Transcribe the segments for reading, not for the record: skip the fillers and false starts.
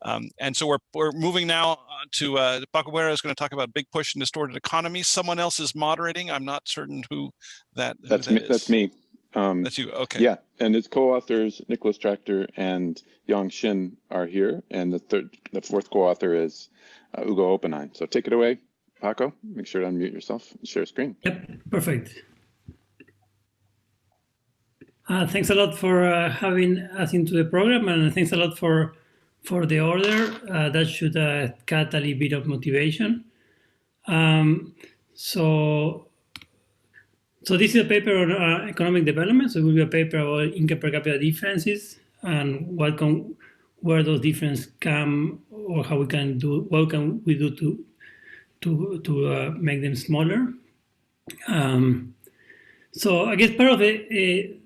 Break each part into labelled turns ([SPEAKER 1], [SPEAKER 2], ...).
[SPEAKER 1] And so we're moving now to Paco Buera is going to talk about big push and distorted economies. Someone else is moderating. I'm not certain who that is.
[SPEAKER 2] That's me.
[SPEAKER 1] That's you. Okay.
[SPEAKER 2] Yeah, and its co-authors Nicholas Tractor and Yang Xin are here, and the fourth co-author is Ugo Oppenheim. So take it away, Paco. Make sure to unmute yourself and share screen.
[SPEAKER 3] Yep, perfect. Thanks a lot for having us into the program, and thanks a lot for the order. That should cut a little bit of motivation. So this is a paper on economic development. So it will be a paper about income per capita differences and where those differences come, or how we can do, what can we do to make them smaller. So I guess part of the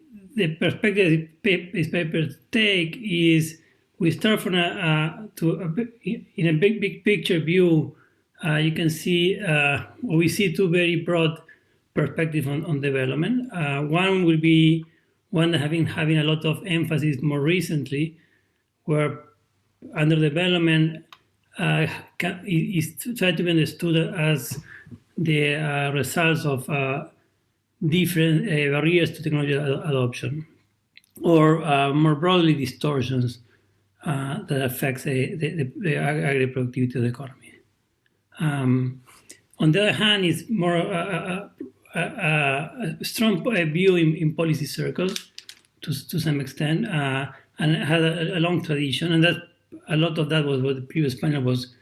[SPEAKER 3] perspective this paper take is we start from in a big picture view. You can see we see two very broad perspective on development. One will be one that having a lot of emphasis more recently, where under development is tried to be understood as the results of different barriers to technology adoption, or more broadly distortions that affects the aggregate productivity of the economy. On the other hand, it's more a strong view in policy circles to some extent, and it had a long tradition, and that a lot of that was what the previous panel was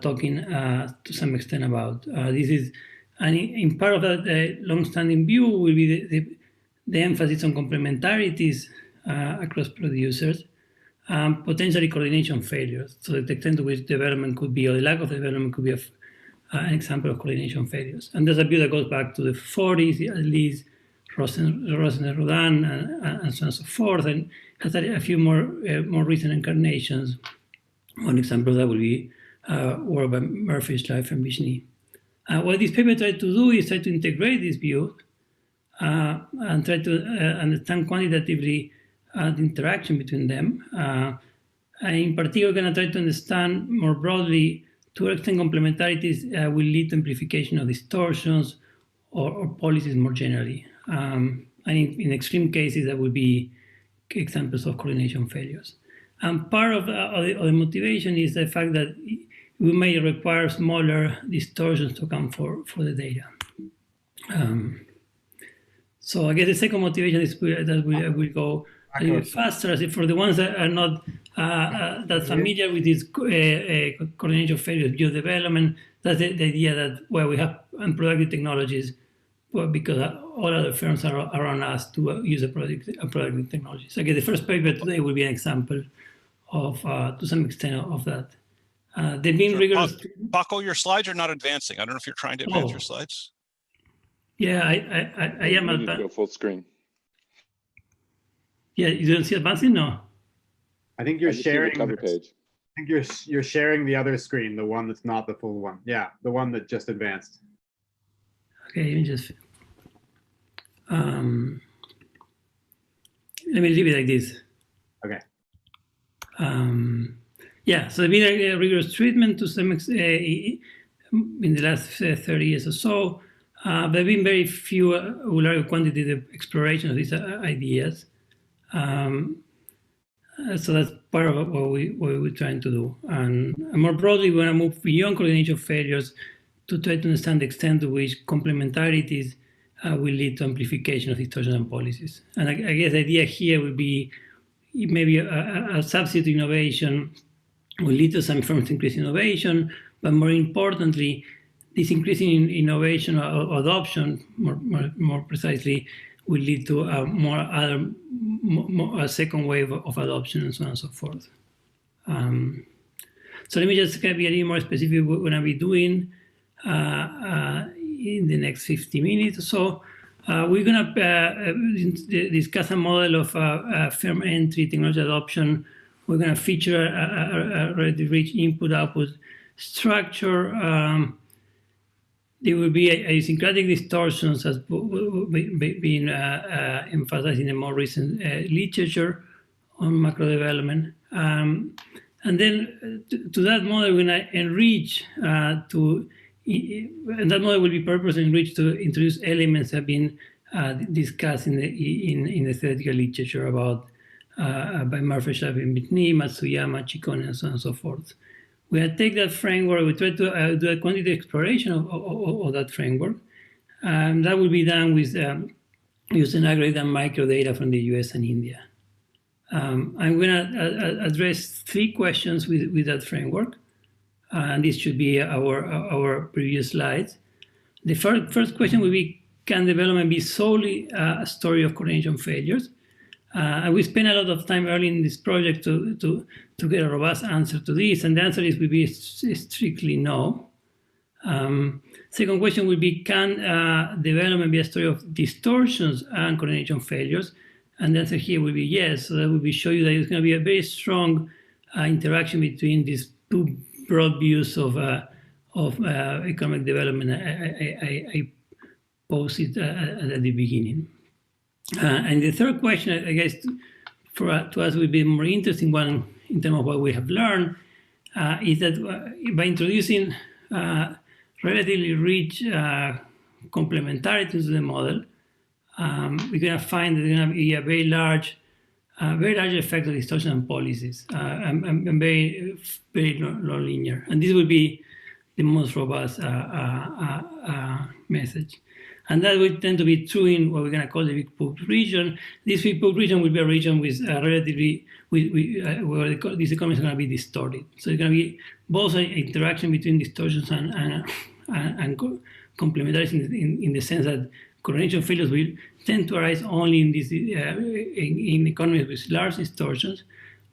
[SPEAKER 3] talking to some extent about. This is, and in part of that long-standing view will be the emphasis on complementarities across producers, potentially coordination failures. So the extent to which development could be, or the lack of development could be an example of coordination failures. And there's a view that goes back to the 40s, at least, Rosen and Rodin, and so on and so forth, and has a few more recent incarnations. One example of that would be work by Murphy, Schleifer, and Vishny. What this paper tried to do is try to integrate this view and try to understand quantitatively the interaction between them. And in particular, we're going to try to understand more broadly to what extent complementarities will lead to amplification of distortions or policies more generally. And in extreme cases, that would be examples of coordination failures. And part of the motivation is the fact that we may require smaller distortions to come for the data. So I guess the second motivation is that we will go a little bit faster. As if for the ones that are not that familiar with this coordination failures view development, that's the idea that where we have unproductive technologies, well, because all other firms are around us to use a productive technology. So again, the first paper today will be an example of, to some extent, of that. They've been rigorous.
[SPEAKER 1] Paco, your slides are not advancing. I don't know if you're trying to advance your slides.
[SPEAKER 3] Yeah, I am.
[SPEAKER 2] You need to go full screen.
[SPEAKER 3] Yeah, you don't see advancing? No.
[SPEAKER 4] I think you're sharing
[SPEAKER 2] the cover page.
[SPEAKER 4] I think you're sharing the other screen, the one that's not the full one. Yeah, the one that just advanced.
[SPEAKER 3] Okay, let me just. Let me leave it like this.
[SPEAKER 4] Okay.
[SPEAKER 3] Yeah, so there's been a rigorous treatment to some extent in the last 30 years or so. There have been very few large quantitative exploration of these ideas. So that's part of what we're trying to do. And more broadly, we want to move beyond coordination failures to try to understand the extent to which complementarities will lead to amplification of distortions and policies. And I guess the idea here would be maybe a substitute innovation will lead to some firms increase innovation, but more importantly, this increasing innovation or adoption, more precisely, will lead to a second wave of adoption and so on and so forth. So let me just be a little more specific what we're going to be doing in the next 50 minutes or so. We're going to discuss a model of firm entry, technology adoption. We're going to feature a relatively rich input-output structure. There will be idiosyncratic distortions as being emphasized in the more recent literature on macro development. And And then to that model, we're going to enrich and that model will be purposely enriched to introduce elements that have been discussed in the theoretical literature about by Marfeshab and Bitni, Matsuyama, Ciccone, and so on and so forth. We take that framework, we try to do a quantitative exploration of that framework. That will be done with using aggregate and microdata from the US and India. I'm going to address 3 questions with that framework. And this should be our previous slides. The first question will be, can development be solely a story of coordination failures? And we spent a lot of time early in this project to get a robust answer to this, and the answer will be strictly no. Second question will be, can development be a story of distortions and coordination failures? And the answer here will be yes. So that will show you that it's going to be a very strong interaction between these 2 broad views of economic development I posed at the beginning. And the third question, I guess, to us would be a more interesting one in terms of what we have learned, is that by introducing relatively rich complementarity to the model, we're going to find that there's going to be a very large effect of distortion on policies, and very non-linear. And this will be the most robust message. And that will tend to be true in what we're going to call the big book region. This big book region will be a region with relatively, where these economies are going to be distorted. So it's going to be both an interaction between distortions and complementarities in the sense that coordination failures will tend to arise only in economies with large distortions,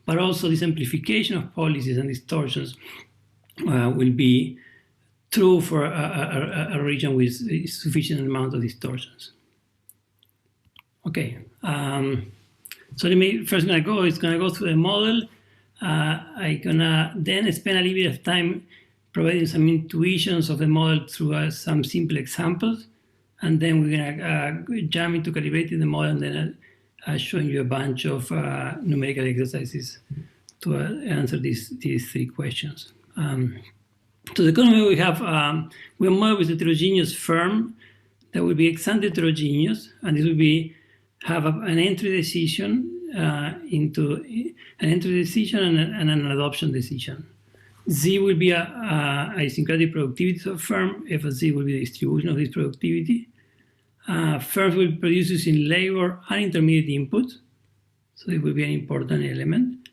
[SPEAKER 3] but also this amplification of policies and distortions will be true for a region with sufficient amount of distortions. Okay, so let me first going to go through the model. I'm gonna then spend a little bit of time providing some intuitions of the model through some simple examples, and then we're gonna jump into calibrating the model, and then showing you a bunch of numerical exercises to answer these 3 questions. So the economy we have, we're modeled with a heterogeneous firm that will be ex-ante heterogeneous, and this will have an entry decision and an adoption decision. Z will be a syncretic productivity of firm. F of Z will be the distribution of this productivity. Firms will produce using labor and intermediate input, so it will be an important element.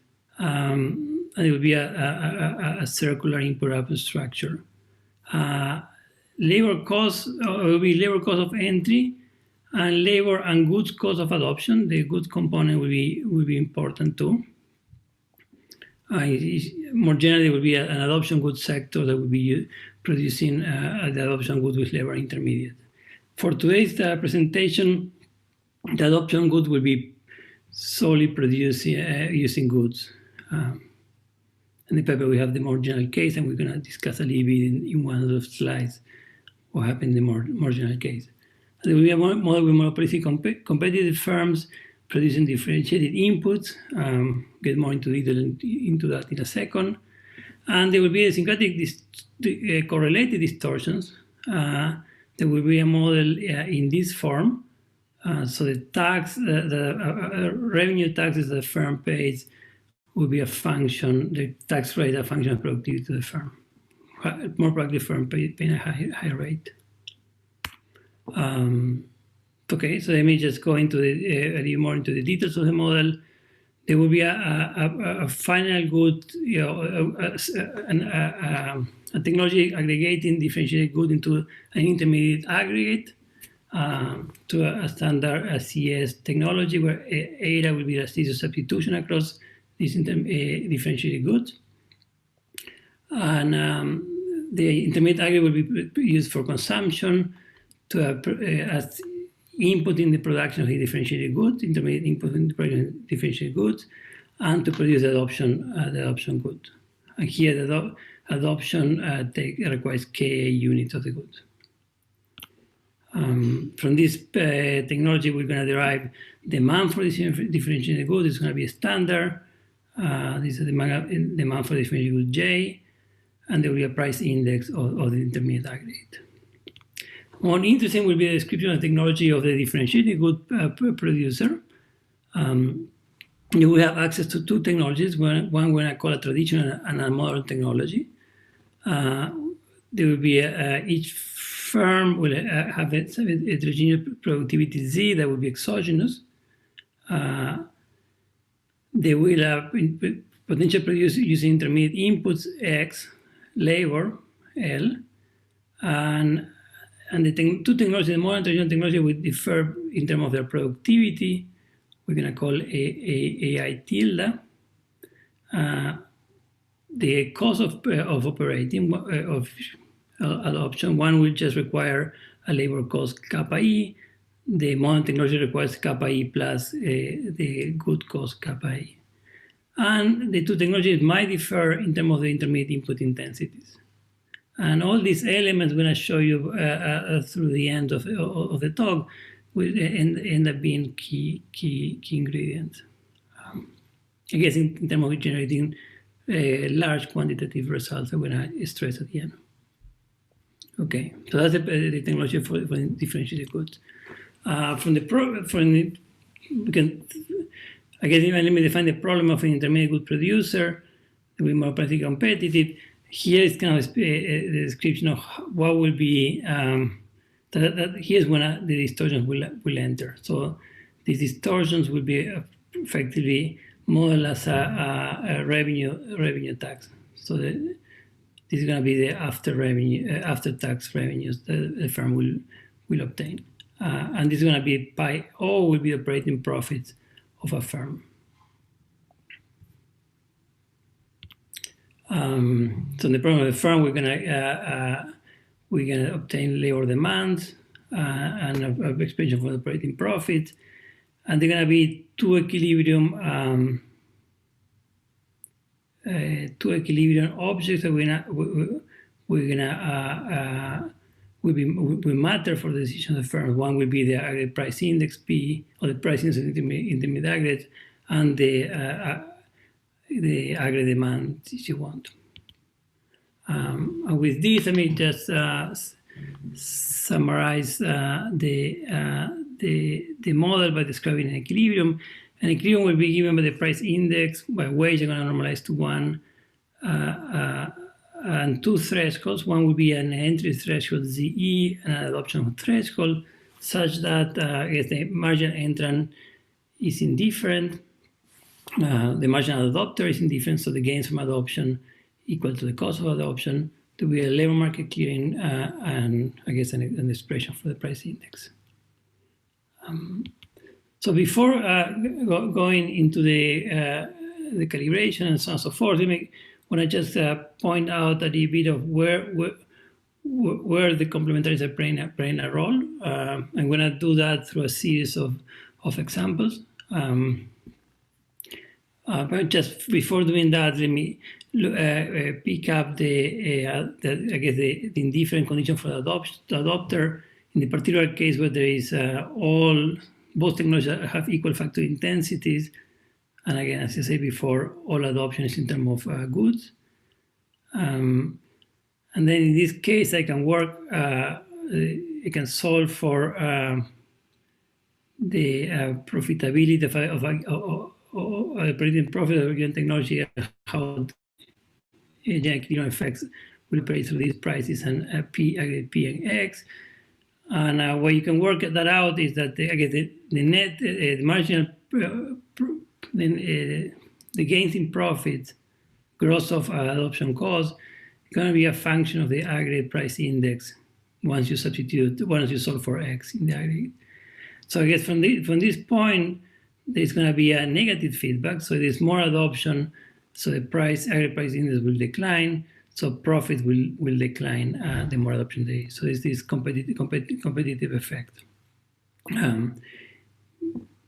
[SPEAKER 3] And it will be a circular input-output structure. Labor cost will be labor cost of entry, and labor and goods cost of adoption. The goods component will be important too. More generally, it will be an adoption goods sector that will be producing the adoption goods with labor intermediate. For today's presentation, the adoption goods will be solely produced using goods. In the paper, we have the more general case, and we're going to discuss a little bit in one of the slides what happened in the more general case. There will be a model with monopolistic competitive firms producing differentiated inputs. Get more into detail into that in a second. And there will be a syncretic correlated distortions. There will be a model in this form. So the tax, the revenue taxes the firm pays will be a function, the tax rate a function of productivity to the firm. More productive firm paying a higher rate. Okay, so let me just go into a little more into the details of the model. There will be a final good, a technology aggregating differentiated good into an intermediate aggregate to a standard CS technology where ADA will be a state of substitution across these differentiated goods. And the intermediate aggregate will be used for consumption as input in the production of the differentiated goods, intermediate input in the production of differentiated goods, and to produce the adoption good. And here the adoption requires Ka units of the good. From this technology, we're going to derive demand for this differentiated good. It's going to be a standard. This is the demand for the differential good J, and there will be a price index of the intermediate aggregate. More interesting will be the description of technology of the differentiated good producer. You will have access to two technologies. One we're going to call a traditional and a modern technology. There will be each firm will have a heterogeneous productivity Z that will be exogenous. They will have potential produced using intermediate inputs X, labor L, and the two technologies, the modern traditional technology, will differ in terms of their productivity. We're going to call AI tilde. The cost of operating of adoption, one will just require a labor cost kappa E. The modern technology requires kappa E plus the good cost kappa E. And the two technologies might differ in terms of the intermediate input intensities. And all these elements we're going to show you through the end of the talk will end up being key ingredients. I guess in terms of generating large quantitative results that we're going to stress at the end. Okay, so that's the technology for differentiated goods. I guess even let me define the problem of an intermediate good producer to be more practically competitive. Here is kind of the description of what will be, here's when the distortions will enter. So these distortions will be effectively modeled as a revenue tax. So this is going to be the after tax revenues the firm will obtain. And this is going to be pi O will be operating profits of a firm. So in the problem of the firm, we're gonna obtain labor demand and an expression for the operating profit, and they're gonna be two equilibrium objects that will matter for the decision of the firm. One will be the aggregate price index P, or the price index of intermediate aggregate, and the aggregate demand, if you want. And with this, let me just summarize the model by describing an equilibrium. An equilibrium will be given by the price index by wage. I'm going to normalize to 1 and two thresholds. One will be an entry threshold ZE and an adoption threshold, such that if the marginal entrant is indifferent, the marginal adopter is indifferent, so the gains from adoption equal to the cost of adoption, to be a labor market clearing and I guess an expression for the price index. So before going into the calibration and so on and so forth, I want to just point out a little bit of where the complementaries are playing a role. I'm going to do that through a series of examples. But just before doing that, let me pick up the indifferent condition for the adopter. In the particular case where there is both technologies have equal factor intensities, and again, as I said before, all adoption is in terms of goods. And then in this case, I can work, I can solve for the profitability of operating profit of a given technology, how equilibrium effects will operate through these prices and P and X. And what you can work that out is that the net, the marginal, the gains in profit, gross of adoption cost, is going to be a function of the aggregate price index once you solve for X in the aggregate. So I guess from this point, there's going to be a negative feedback. So there's more adoption, so the aggregate price index will decline. So profit will decline the more adoption there is. So there's this competitive effect.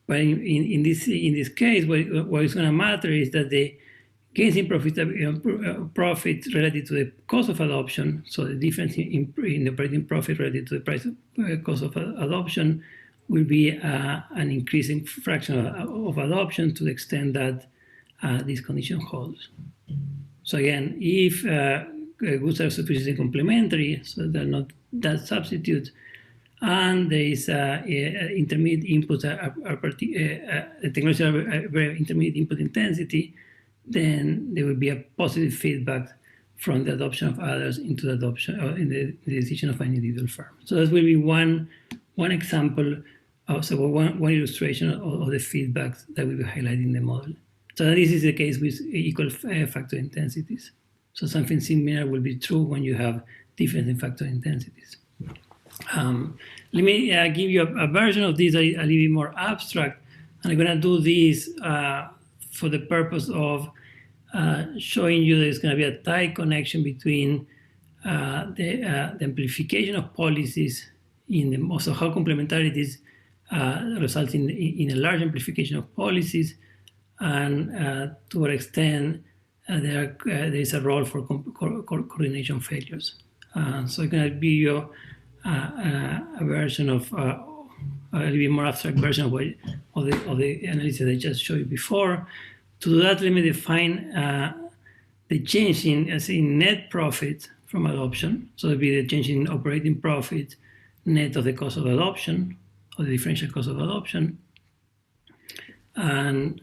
[SPEAKER 3] But in this case, what is going to matter is that the gains in profit relative to the cost of adoption, so the difference in the operating profit relative to the price cost of adoption, will be an increasing fraction of adoption to the extent that this condition holds. So again, if goods are sufficiently complementary, so they're not that substitute, and there is intermediate inputs the technology are very intermediate input intensity, then there will be a positive feedback from the adoption of others into the adoption in the decision of an individual firm. So that will be one example, so one illustration of the feedbacks that we will highlight in the model. So this is the case with equal factor intensities. So something similar will be true when you have different in factor intensities. Let me give you a version of this a little bit more abstract. And I'm going to do this for the purpose of showing you there's going to be a tight connection between the amplification of policies also how complementarities result in a large amplification of policies, and to what extent there is a role for coordination failures. So I'm going to give you a version of a little bit more abstract version of the analysis I just showed you before. To do that, let me define the change in net profit from adoption. So it will be the change in operating profit net of the cost of adoption, or the differential cost of adoption. And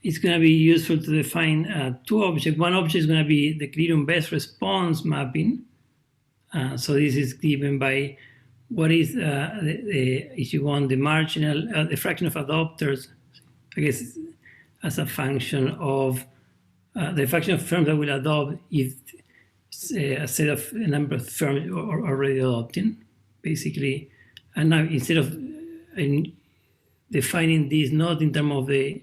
[SPEAKER 3] it's going to be useful to define two objects. One object is going to be the equilibrium best response mapping. So this is given by what is, if you want, the marginal, the fraction of adopters, I guess, as a function of the fraction of firms that will adopt if a set of a number of firms are already adopting, basically. And now instead of defining this not in terms of the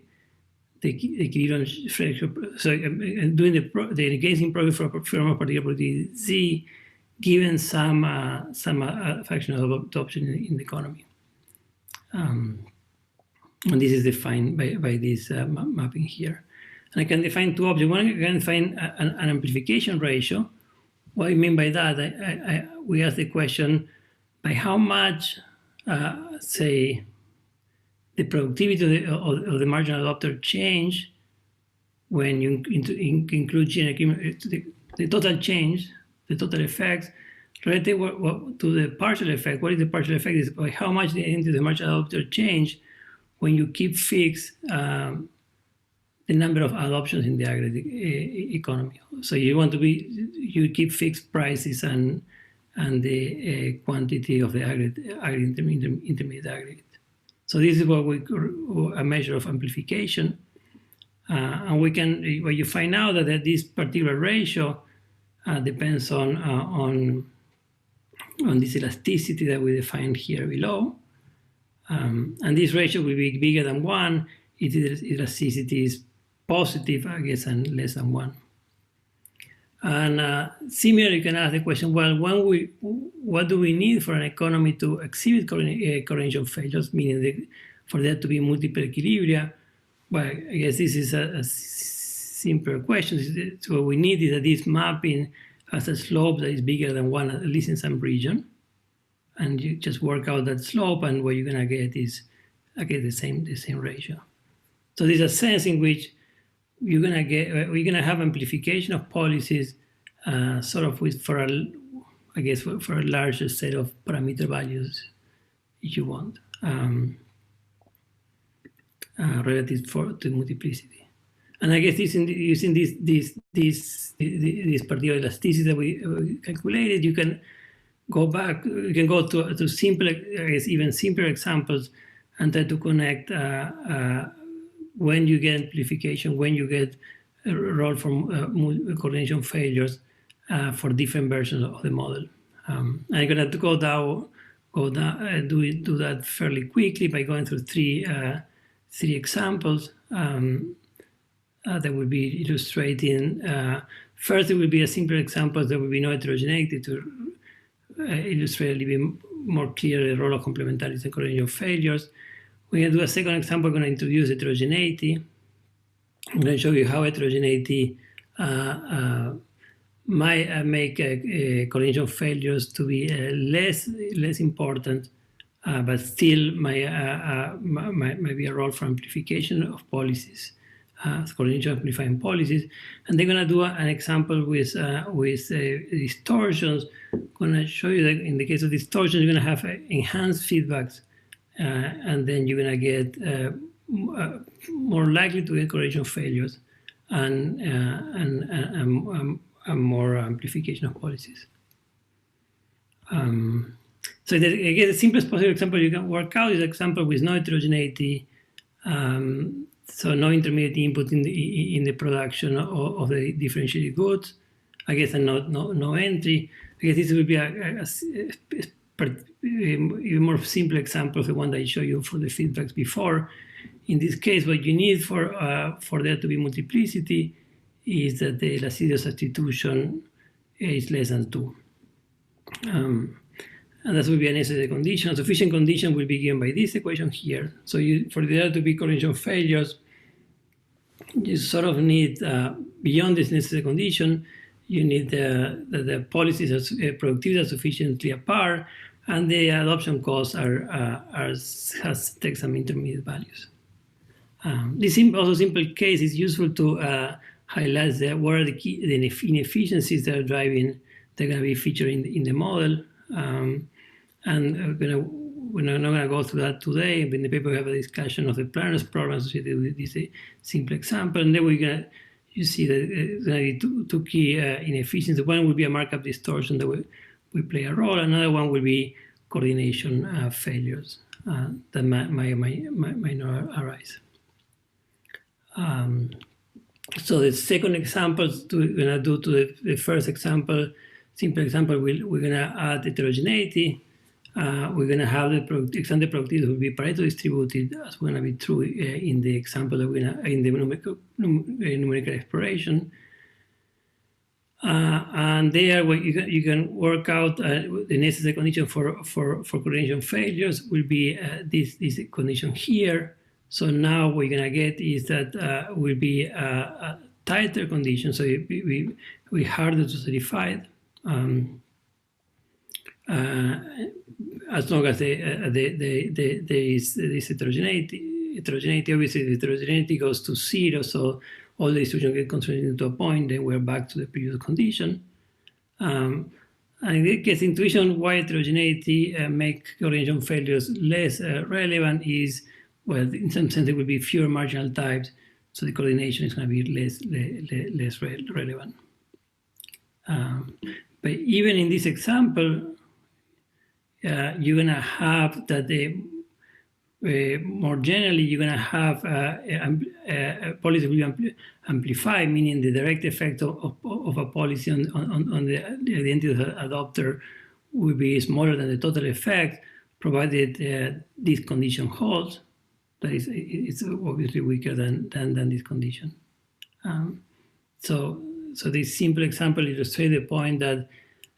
[SPEAKER 3] equilibrium fraction, so doing the engaging profit for a firm of particular probability Z, given some fraction of adoption in the economy. And this is defined by this mapping here. And I can define two objects. One, I can define an amplification ratio. What I mean by that, we ask the question, by how much, say, the productivity of the marginal adopter change when you include the total change, the total effects, relative to the partial effect. What is the partial effect? Is by how much the marginal adopter change when you keep fixed the number of adoptions in the aggregate economy. So you keep fixed prices and the quantity of the aggregate intermediate aggregate. So this is what we call a measure of amplification, and what you find out that this particular ratio depends on this elasticity that we defined here below. And this ratio will be bigger than 1 if the elasticity is positive, I guess, and less than 1. And similarly, you can ask the question, well, what do we need for an economy to exhibit coordination failures, meaning for there to be multiple equilibria? Well, I guess this is a simpler question. So what we need is that this mapping has a slope that is bigger than 1, at least in some region. And you just work out that slope, and what you're going to get is the same ratio. So there's a sense in which we're going to have amplification of policies, sort of for a larger set of parameter values, if you want, relative to multiplicity. And I guess using this particular elasticity that we calculated, you can go back. You can go to simple, I guess, even simpler examples, and try to connect when you get amplification, when you get a role from coordination failures for different versions of the model. I'm going to go down, do that fairly quickly by going through three examples that will be illustrating. First, it will be a simpler example. There will be no heterogeneity to illustrate a little bit more clearly the role of complementarities and coordination failures. We're going to do a second example. We're going to introduce heterogeneity. I'm going to show you how heterogeneity might make coordination failures to be less important, but still might be a role for amplification of policies coordination amplifying policies. And they're going to do an example with distortions. I'm going to show you that in the case of distortions, you're going to have enhanced feedbacks, and then you're going to get more likely to get correlation failures and more amplification of policies. So again, the simplest possible example you can work out is an example with no heterogeneity, so no intermediate input in the production of the differentiated goods. I guess and no entry. I guess this would be a even more simple example of the one that I showed you for the feedbacks before. In this case, what you need for there to be multiplicity is that the Lassidio substitution is less than 2. And that will be a necessary condition. A sufficient condition will be given by this equation here. So for there to be correlation failures, you sort of need, beyond this necessary condition, you need the policies productivity are sufficiently apart, and the adoption costs take some intermediate values. This also simple case is useful to highlight what are the inefficiencies that are driving, they're going to be featured in the model. And we're not going to go through that today. In the paper, we have a discussion of the planners program associated with this simple example. And then you see that there's going to be two key inefficiencies. One will be a markup distortion that will play a role. Another one will be coordination failures that might not arise. So the second example we're going to do to the first example, simple example, we're going to add heterogeneity. We're going to have the extended productivity will be Pareto distributed, as we're going to be true in the example that we're going to, in the numerical exploration. And there, what you can work out the necessary condition for coordination failures will be this condition here. So now what you're going to get is that will be a tighter condition, so we harder to certify it. As long as there is this heterogeneity. Obviously, the heterogeneity goes to 0, so all the distribution get concentrated into a point, then we're back to the previous condition. And in the case intuition, why heterogeneity make coordination failures less relevant is, well, in some sense, there will be fewer marginal types, so the coordination is going to be less relevant. But even in this example, you're going to have that more generally, you're going to have policy will be amplified, meaning the direct effect of a policy on the identity of the adopter will be smaller than the total effect, provided this condition holds. That is, it's obviously weaker than this condition. So this simple example illustrates the point that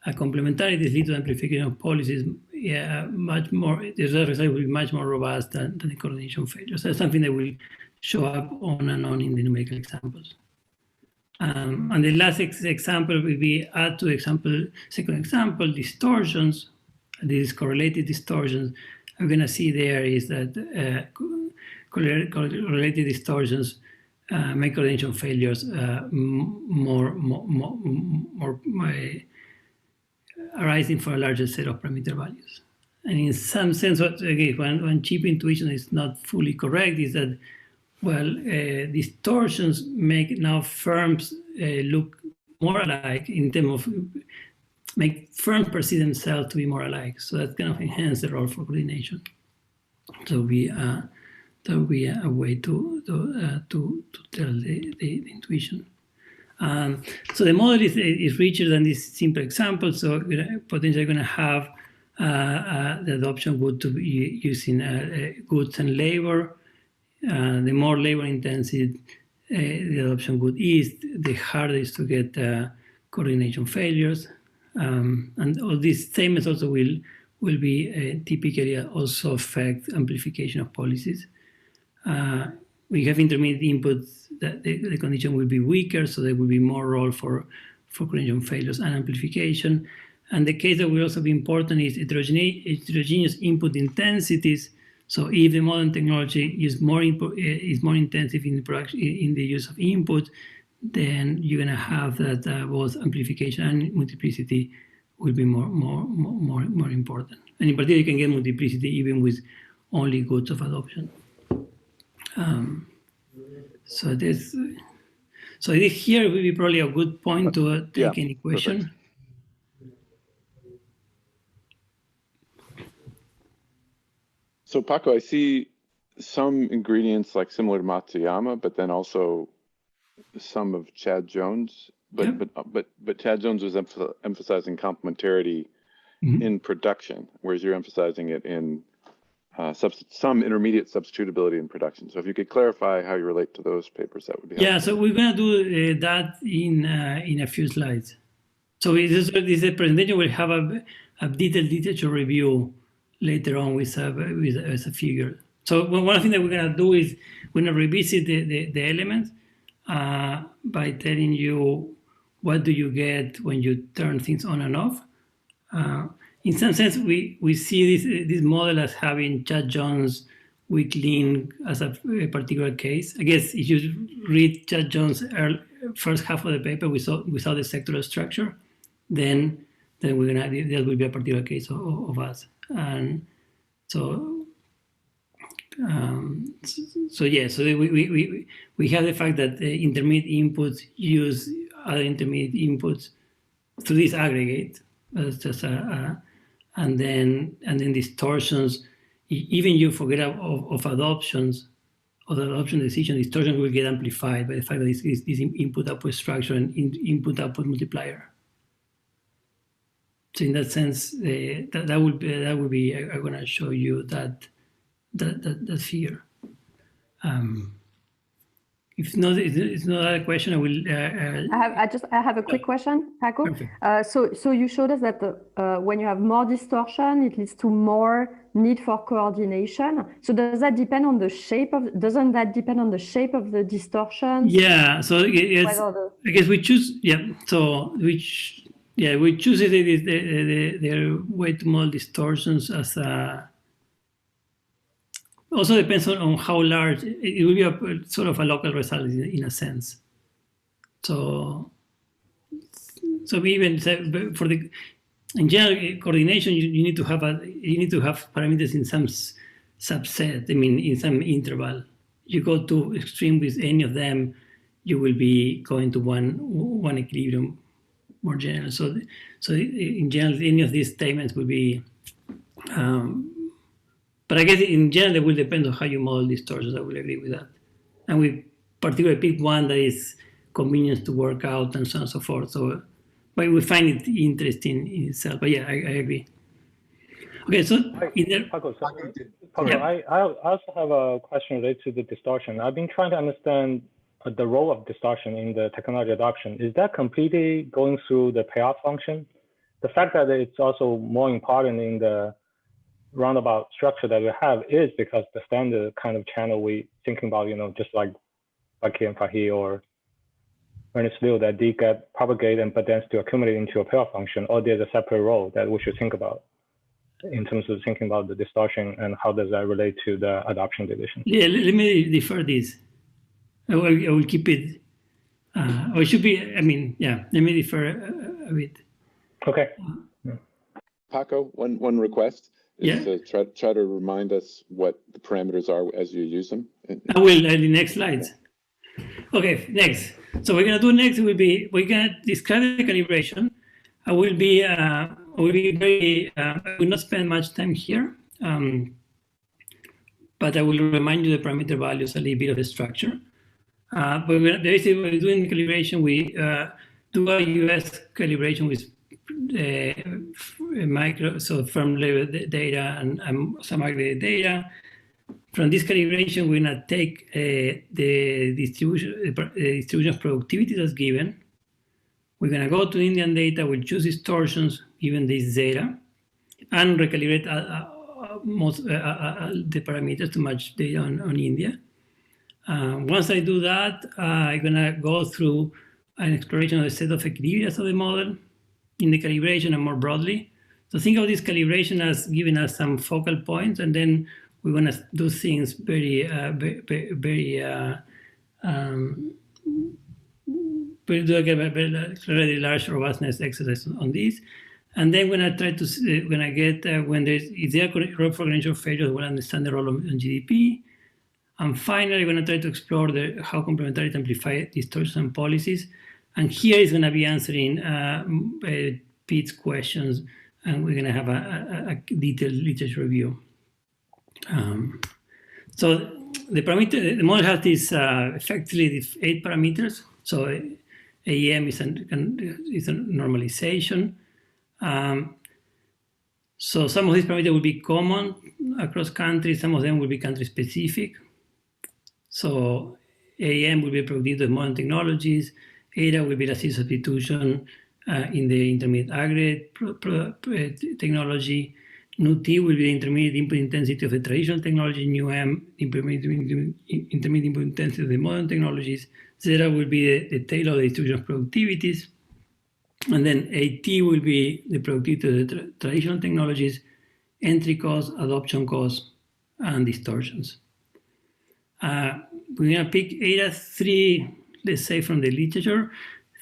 [SPEAKER 3] a complementarity leads to amplification of policies. Much more. The result will be much more robust than the coordination failures. So that's something that will show up on and on in the numerical examples. And the last example will be add to second example, distortions. These correlated distortions. I'm going to see there is that correlated distortions make coordination failures more arising for a larger set of parameter values. And in some sense, again, when cheap intuition is not fully correct, is that, well, distortions make now firms look more alike in terms of make firms perceive themselves to be more alike. So that kind of enhance the role for coordination. So that would be a way to tell the intuition. So the model is richer than this simple example. So potentially going to have the adoption good to be using goods and labor. The more labor intensive the adoption good is, the harder it is to get coordination failures. And all these statements also will be typically also affect amplification of policies. We have intermediate inputs, that the condition will be weaker, so there will be more role for coordination failures and amplification. And the case that will also be important is heterogeneous input intensities. So if the modern technology is more intensive in the production, in the use of input, then you're going to have that both amplification and multiplicity will be more important. And in particular, you can get multiplicity even with only goods of adoption. So this here will be probably a good point to take any question.
[SPEAKER 2] Perfect. So Paco, I see some ingredients like similar to Matsuyama, but then also some of Chad Jones. But Chad Jones was emphasizing complementarity in production, whereas you're emphasizing it in some intermediate substitutability in production. So if you could clarify how you relate to those papers, that would be helpful.
[SPEAKER 3] Yeah, so we're going to do that in a few slides. So this presentation will have a detailed literature review later on with a figure. So one thing that we're going to do is we're going to revisit the elements by telling you what do you get when you turn things on and off. In some sense, we see this model as having Chad Jones weak link as a particular case. I guess if you read Chad Jones' first half of the paper without the sectoral structure, then that will be a particular case of us. And so we have the fact that the intermediate inputs use other intermediate inputs through this aggregate. That's just and then distortions. Even you forget of adoptions, of the adoption decision, distortion will get amplified by the fact that this input-output structure and input-output multiplier. So in that sense, that would be. I'm going to show you that figure. If not, it's not a question. I will.
[SPEAKER 5] I have a quick question, Paco. So you showed us that when you have more distortion, it leads to more need for coordination. So does that depend on the shape of? Doesn't that depend on the shape of the distortion?
[SPEAKER 3] Yeah. So I guess we choose. Yeah. So we choose the way to model distortions as a. Also depends on how large it will be. A sort of a local result in a sense. So we even said for the in general coordination, you need to have parameters in some subset. I mean, in some interval. You go to extreme with any of them, you will be going to one equilibrium more general. So in general, any of these statements will be. But I guess in general, it will depend on how you model distortions. I will agree with that. And we particularly pick one that is convenient to work out and so on and so forth. So, but we find it interesting in itself. But yeah, I agree. Okay, so
[SPEAKER 6] Paco, I also have a question related to the distortion. I've been trying to understand the role of distortion in the technology adoption. Is that completely going through the payoff function? The fact that it's also more important in the roundabout structure that we have is because the standard kind of channel we thinking about, just like Baki and Fahy or Ernest Liu, that they get propagated but then still accumulate into a payoff function, or there's a separate role that we should think about in terms of thinking about the distortion and how does that relate to the adoption division? Yeah,
[SPEAKER 3] let me defer this. I will keep it, or it should be, let me defer a bit.
[SPEAKER 6] Okay.
[SPEAKER 2] Paco, one request. Is to try to remind us what the parameters are as you use them.
[SPEAKER 3] I will in the next slides. Okay, next. So we're gonna do next will be we're gonna describe the calibration. I will not spend much time here, but I will remind you the parameter values a little bit of the structure. But basically, when we're doing calibration, we do a US calibration with firm level data and some aggregate data. From this calibration, we're going to take the distribution of productivity that's given. We're going to go to Indian data, we'll choose distortions given this data, and recalibrate the parameters to match data on India. Once I do that, I'm going to go through an exploration of the set of equilibriums of the model in the calibration and more broadly. So think of this calibration as giving us some focal points, and then we want to do things very do a very large robustness exercise on this. And then when I try to, when I get, if there are role for cognition failures, we'll understand the role on GDP. And finally, we're going to try to explore how complementarity amplify distortions and policies. And here is going to be answering Pete's questions, and we're going to have a detailed literature review. So the model has these effectively these 8 parameters. So AEM is a normalization. So some of these parameters will be common across countries. Some of them will be country specific. So AEM will be produced with modern technologies. ADA will be the substitution in the intermediate aggregate technology. NUT will be the intermediate input intensity of the traditional technology. NUM, intermediate input intensity of the modern technologies. Zeta will be the tail of the distribution of productivities. And then AT will be the productivity of the traditional technologies, entry costs, adoption costs, and distortions. We're going to pick ADA 3, let's say, from the literature.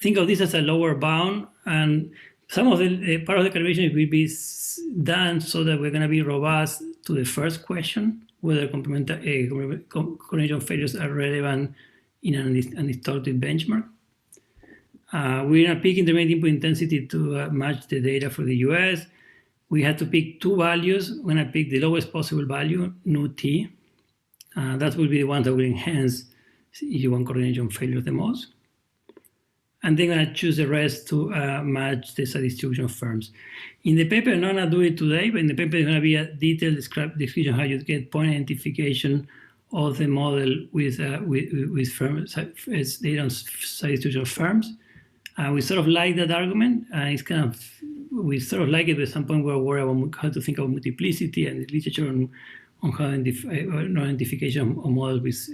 [SPEAKER 3] Think of this as a lower bound, and some of the part of the calibration will be done so that we're going to be robust to the first question, whether correlation failures are relevant in an undistorted benchmark. We're going to pick intermediate input intensity to match the data for the US. We had to pick 2 values. We're going to pick the lowest possible value, NUT. That will be the one that will enhance if you want coordination failure the most. And then I'm going to choose the rest to match the distribution of firms. In the paper, I'm not going to do it today, but in the paper, there's going to be a detailed description of how you get point identification of the model with firms, data on distribution of firms. We sort of like that argument. It's kind of, we sort of like it, but at some point we're worried about how to think of multiplicity and the literature on how identification of models with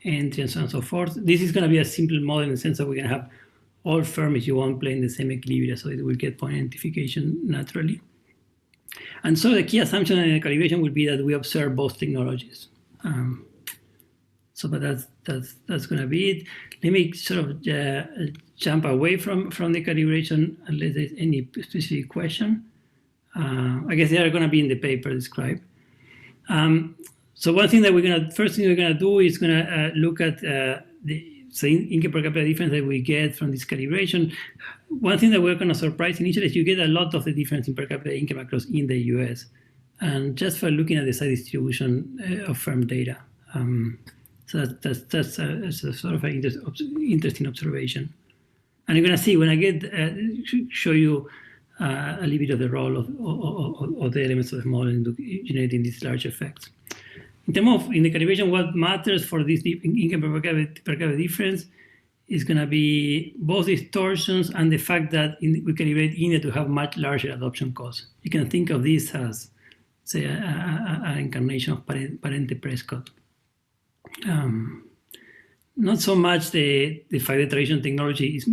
[SPEAKER 3] entry and so on and so forth. This is going to be a simple model in the sense that we're going to have all firms, if you want, playing the same equilibria, so it will get point identification naturally. And so the key assumption in the calibration would be that we observe both technologies. But that's going to be it. Let me sort of jump away from the calibration unless there's any specific question. I guess they are going to be in the paper described. So one thing that first thing we're going to do is going to look at the income per capita difference that we get from this calibration. One thing that we're going to surprise initially is you get a lot of the difference in per capita income across in the US, and just for looking at the size distribution of firm data. So that's a sort of an interesting observation. And you're going to see when I show you a little bit of the role of the elements of the model in generating these large effects. In the calibration, what matters for this income per capita difference is going to be both distortions and the fact that we calibrate India to have much larger adoption costs. You can think of this as, say, an incarnation of Parente Prescott. Not so much the 5D traditional technology is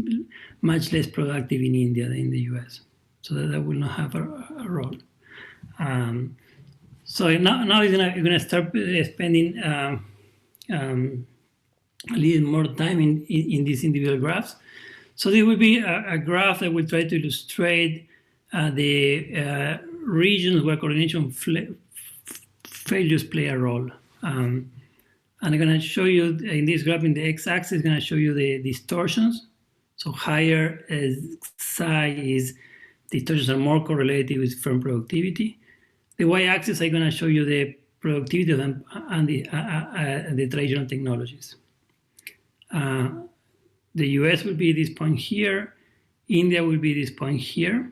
[SPEAKER 3] much less productive in India than in the US, so that will not have a role. So now you're gonna start spending a little more time in these individual graphs. So there will be a graph that will try to illustrate the regions where coordination failures play a role. And I'm going to show you in this graph in the x-axis, going to show you the distortions. So higher psi is distortions are more correlated with firm productivity. The y-axis, I'm going to show you the productivity of them and the traditional technologies. The US will be this point here. India will be this point here.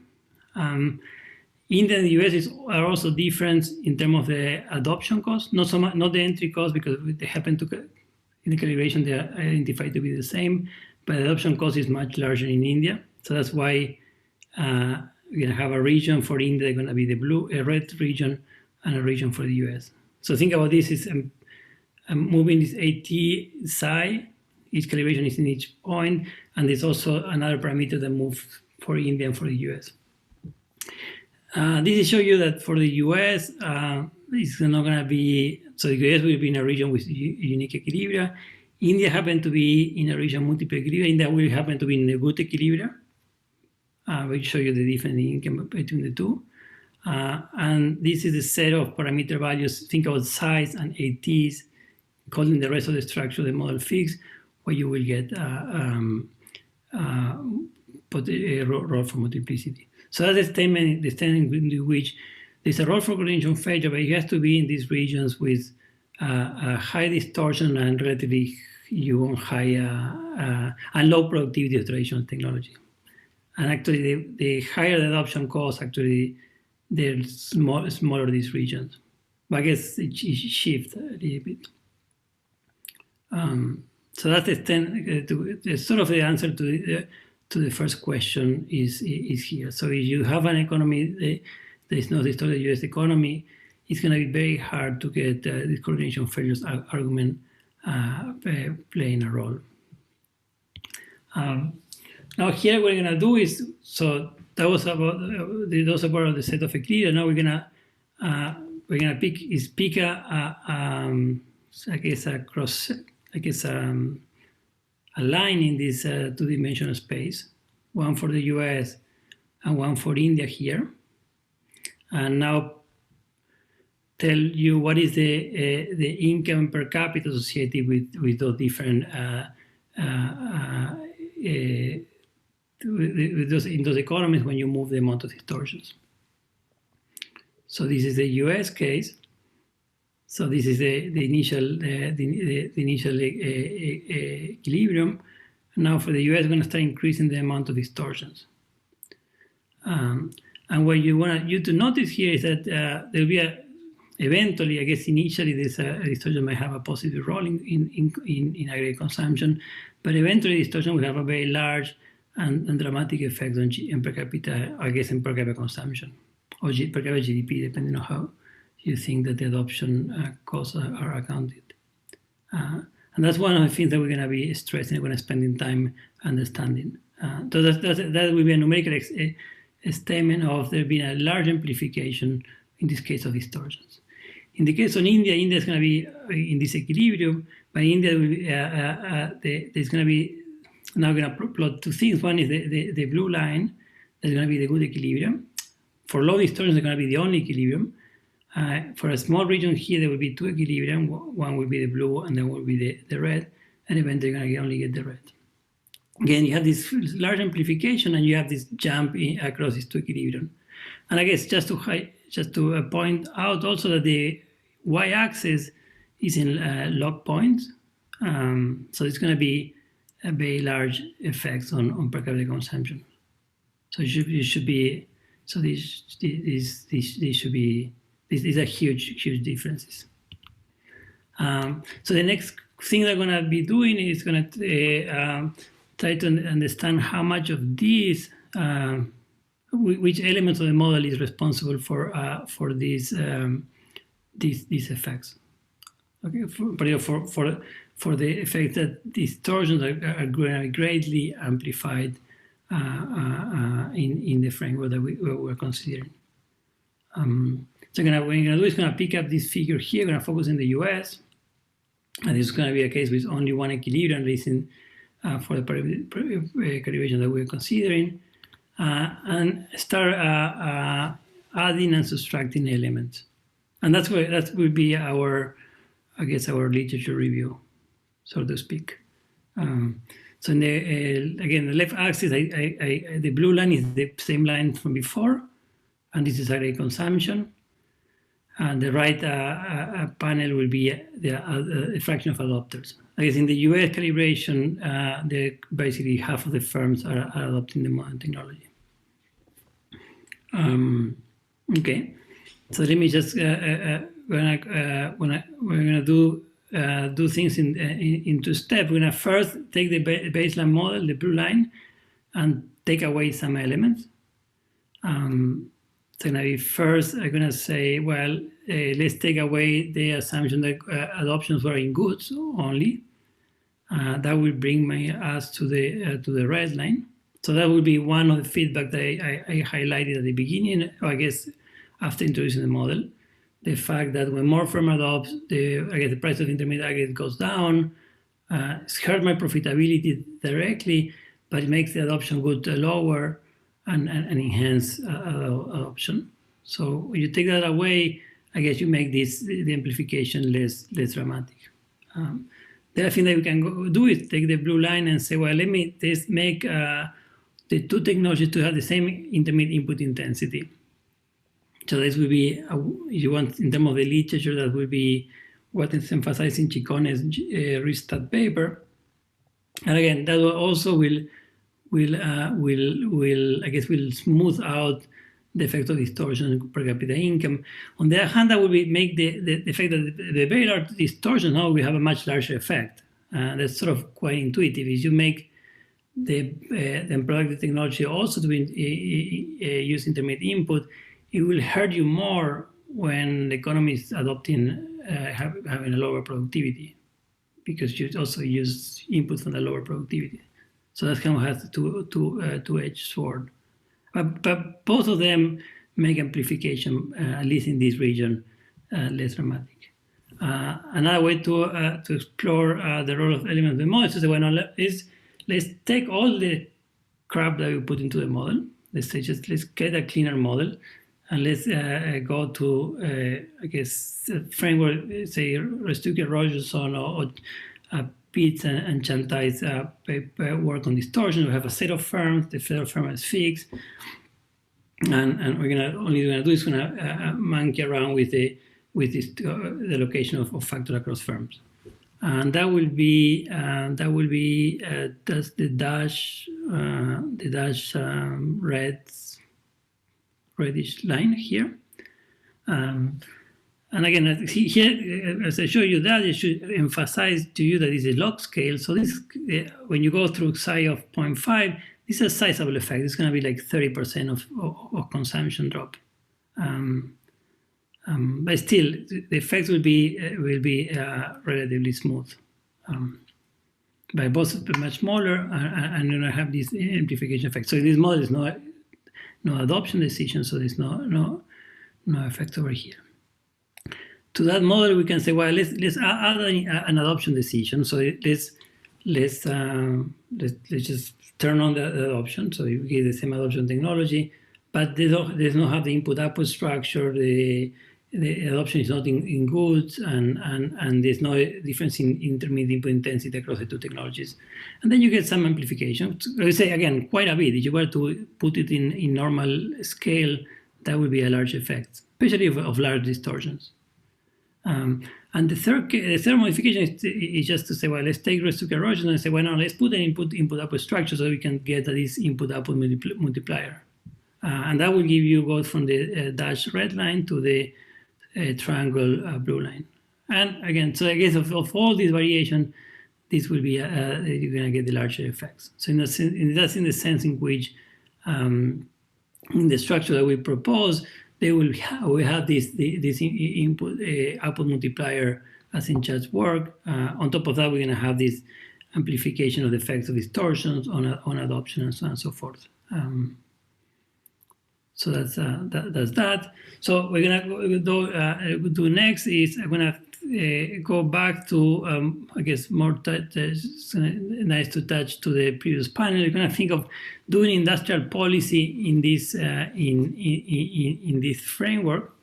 [SPEAKER 3] India and the US are also different in terms of the adoption cost, not so much, not the entry cost, because they happen to, in the calibration, they are identified to be the same, but the adoption cost is much larger in India. So that's why we're going to have a region for India, they're going to be a red region, and a region for the US. So think about this is moving this AT psi, each calibration is in each point, and there's also another parameter that moves for India and for the US. This is show you that for the US, it's not going to be, so the US will be in a region with unique equilibria. India happened to be in a region multiple equilibria. India will happen to be in a good equilibria. We'll show you the difference in income between the two. And this is the set of parameter values. Think about size and ATs, calling the rest of the structure of the model fixed, where you will get put a role for multiplicity. So that's the statement in which there's a role for coordination failure, but it has to be in these regions with a high distortion and relatively high and low productivity of traditional technology. And actually, the higher the adoption cost, actually, the smaller these regions. But I guess it shifts a little bit. So that's the sort of the answer to the first question is here. So if you have an economy, there's no distorted U.S. economy, it's going to be very hard to get this coordination failures argument playing a role. Now here what we're going to do is, so that was about those about the set of equilibria. Now we're gonna pick a line in this two-dimensional space, one for the US and one for India here, and now tell you what is the income per capita associated with those different in those economies when you move the amount of distortions. So this is the US case. So this is the initial equilibrium. Now for the US, we're going to start increasing the amount of distortions. And what you want you to notice here is that there'll be eventually, I guess initially this distortion might have a positive role in aggregate consumption, but eventually distortion will have a very large and dramatic effect on per capita, I guess, in per capita consumption or per capita GDP, depending on how you think that the adoption costs are accounted. And that's one of the things that we're going to be stressing, we're going to spend time understanding. So that will be a numerical statement of there being a large amplification, in this case of distortions. In the case of India, India is going to be in this equilibrium, but India will be, there's going to be, now we're going to plot two things. One is the blue line, that's going to be the good equilibrium. For low distortions, it's going to be the only equilibrium. For a small region here, there will be two equilibrium. One will be the blue, and then will be the red, and eventually you're going to only get the red. Again, you have this large amplification, and you have this jump across these two equilibrium. And I guess just to point out also that the y-axis is in log points, so it's going to be a very large effects on per capita consumption. So it should be. So these should be. These are huge differences. So the next thing they're going to be doing is going to try to understand how much of these, which elements of the model is responsible for these effects. Okay, for the effect that distortions are going to be greatly amplified in the framework that we're considering. So what we're going to do is going to pick up this figure here, going to focus in the US, and this is going to be a case with only one equilibrium reason for the calibration that we're considering, and start adding and subtracting elements. And that will be our, I guess, our literature review, so to speak. So in again, the left axis, the blue line is the same line from before, and this is aggregate consumption. And the right panel will be the fraction of adopters. I guess in the US calibration, basically half of the firms are adopting the modern technology. Okay, so let me just we're gonna do things in two steps. We're gonna first take the baseline model, the blue line, and take away some elements. So going to be first, I'm going to say, well, let's take away the assumption that adoptions were in goods only. That will bring us to the red line. So that will be one of the feedback that I highlighted at the beginning, or I guess after introducing the model. the fact that when more firm adopts, the price of intermediate aggregate goes down. It's hurt my profitability directly, but it makes the adoption good lower and enhance adoption. So when you take that away, I guess you make the amplification less dramatic. The other thing that we can do is take the blue line and say, well, let me just make the two technologies to have the same intermediate input intensity. So this will be, if you want, in terms of the literature, that will be what is emphasized in Chiccone's Ristad paper. And again, that also will smooth out the effect of distortion per capita income. On the other hand, that will make the effect that the very large distortion now will have a much larger effect. That's sort of quite intuitive. If you make the product technology also to use intermediate input, it will hurt you more when the economy is adopting having a lower productivity, because you also use input from the lower productivity. So that kind of has two-edged sword. But both of them make amplification, at least in this region, less dramatic. Another way to explore the role of elements of the model is to say, well, let's take all the crap that we put into the model. Let's get a cleaner model, and let's go to, I guess, a framework, say, Restuccia-Rogerson or Pitts and Chantai's work on distortion. We have a set of firms. The set of firms is fixed, and we're gonna monkey around with the location of factors across firms, and that will be that's the dash reddish line here. And again, here, as I show you that, it should emphasize to you that it's a log scale. So this, when you go through psi of 0.5, this is a sizable effect. It's going to be like 30% of consumption drop. But still, the effects will be relatively smooth. But both much smaller, and you're going to have this amplification effect. So this model is no adoption decision, so there's no effect over here. To that model, we can say, well, let's add an adoption decision. So let's just turn on the adoption. So you get the same adoption technology, but there's no have the input-output structure. The adoption is not in goods, and there's no difference in intermediate input intensity across the two technologies. And then you get some amplification. I would say, again, quite a bit. If you were to put it in normal scale, that would be a large effect, especially of large distortions. And the third modification is just to say, well, let's take Restuccia-Rogerson and say, well, no, let's put an input-output structure so we can get this input-output multiplier. And that will give you, go from the dashed red line to the triangle blue line. And again, so I guess of all these variation, this will be, you're going to get the larger effects. So that's in the sense in which in the structure that we propose, we have this input output multiplier as in Chad's work. On top of that, we're going to have this amplification of the effects of distortions on adoption and so on and so forth. So that's that. So we're gonna do next is I'm gonna go back to I guess more nice to touch to the previous panel. We're gonna think of doing industrial policy in this in this framework.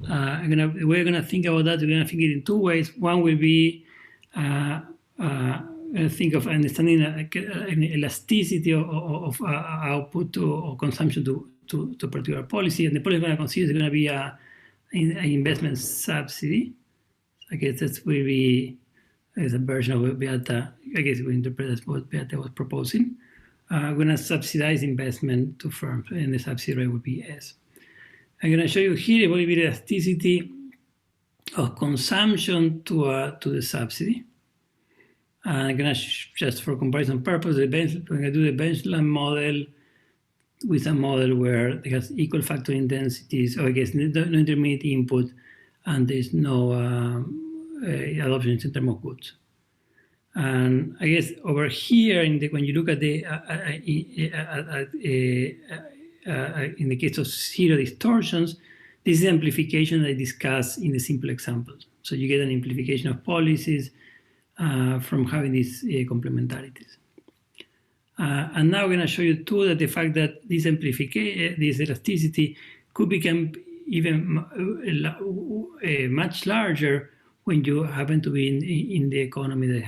[SPEAKER 3] We're gonna think about that. We're gonna think it in two ways. One will be think of understanding elasticity of output or consumption to particular policy, and the policy we're going to consider is going to be an investment subsidy. I guess that will be a version of what Beata, I guess we interpret as what Beata was proposing. We're going to subsidize investment to firms, and the subsidy rate would be S. I'm going to show you here what will be the elasticity of consumption to the subsidy. I'm going to, just for comparison purpose, we're going to do the baseline model with a model where it has equal factor intensities, or I guess no intermediate input, and there's no adoption in terms of goods. And I guess over here, when you look at the in the case of zero distortions, this is amplification that I discussed in the simple examples. So you get an amplification of policies from having these complementarities. And now we're going to show you too that the fact that this amplification, this elasticity could become even much larger when you happen to be in the economy that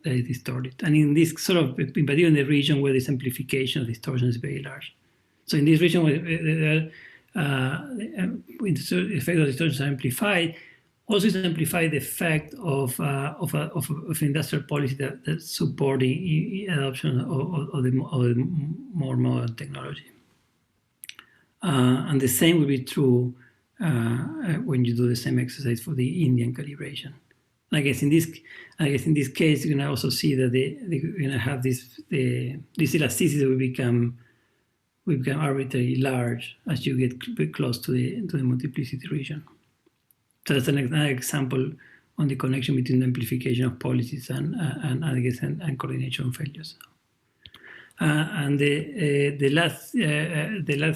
[SPEAKER 3] is distorted. And in this sort of, in particular in the region where this amplification of distortion is very large. So in this region where the effect of distortion is amplified, also is amplified the effect of industrial policy that's supporting adoption of the more modern technology. And the same will be true when you do the same exercise for the Indian calibration. I guess in this case, you're gonna also see that you're gonna have this elasticity will become arbitrarily large as you get close to the multiplicity region. So that's another example on the connection between the amplification of policies and coordination failures. And the last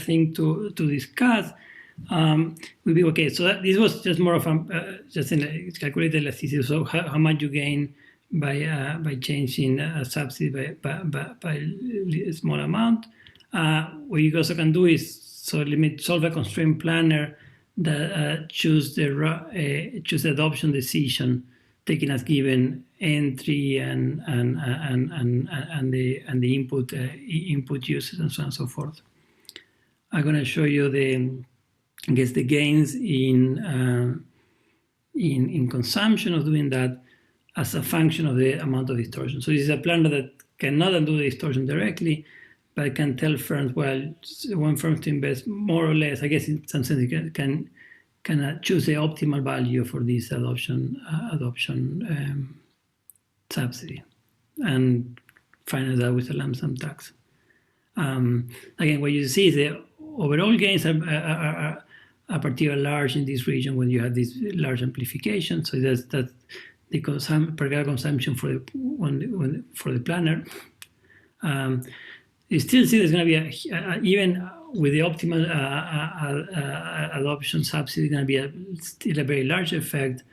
[SPEAKER 3] thing to discuss will be, okay, so this was just more of just a calculated elasticity. So how much you gain by changing a subsidy by a small amount. What you also can do is solve a constraint planner that choose the adoption decision taken as given entry and the input uses and so on and so forth. I'm going to show you the gains in consumption of doing that as a function of the amount of distortion. So this is a planner that cannot undo the distortion directly, but can tell firms, well, one firm to invest more or less. I guess in some sense it can choose the optimal value for this adoption subsidy and finance that with a lump sum tax. Again, what you see is the overall gains are particularly large in this region when you have this large amplification. So that's the per capita consumption for the planner. You still see there's going to be even with the optimal adoption subsidy, going to be still a very large effect